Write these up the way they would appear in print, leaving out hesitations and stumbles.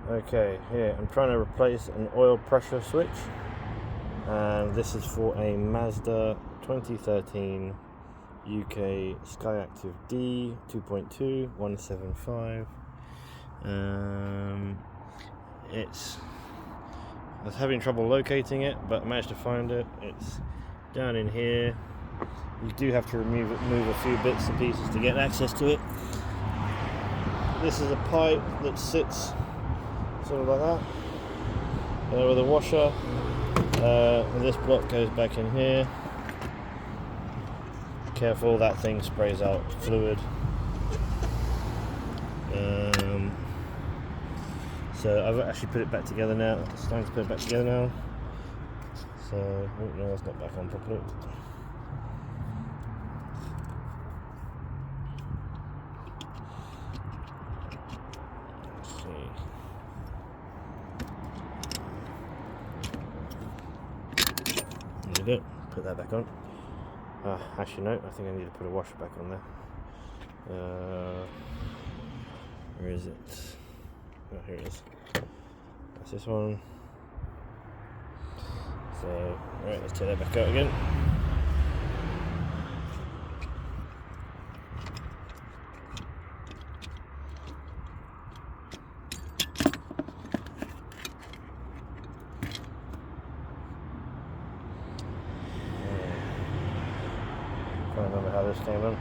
Okay, here I'm trying to replace an oil pressure switch, and this is for a Mazda 2013 UK skyactiv D 2.2 175. I was having trouble locating it, but I managed to find it. It's down in here. You do have to move a few bits and pieces to get access to it. This is a pipe that sits sort of like that, with a washer, and this block goes back in here. Careful, that thing sprays out fluid. So I've actually put it back together now. It's time to put it back together now. So, oh no, it's not back on properly. Let's see. There we go. Put that back on. Actually no, I think I need to put a washer back on there. Where is it? Oh, here it is. That's this one. So, right, let's take that back out again. I can't remember how this came on.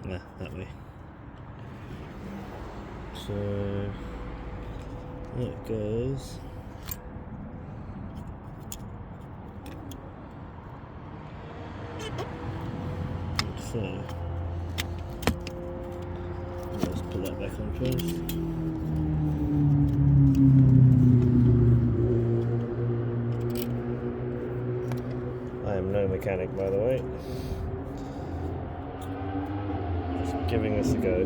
Yeah, that way. So there it goes. So let's put that back on first. I am no mechanic, by the way. Just giving this a go.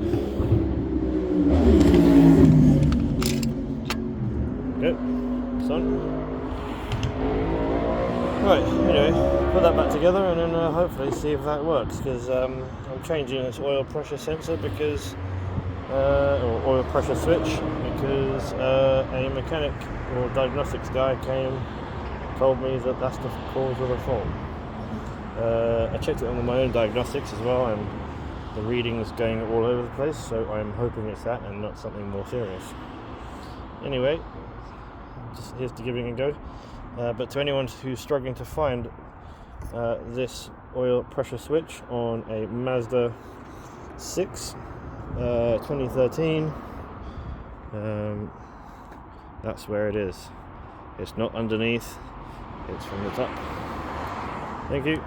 Good. It's on. Right, anyway, put that back together and then hopefully see if that works, because I'm changing this oil pressure sensor because, or oil pressure switch, because a mechanic or diagnostics guy told me that that's the cause of the fault. I checked it on my own diagnostics as well, and the reading is going all over the place, so I'm hoping it's that and not something more serious. Anyway, just here's to giving it a go. But to anyone who's struggling to find this oil pressure switch on a Mazda 6 2013, that's where it is. It's not underneath, it's from the top. Thank you.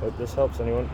Hope this helps anyone.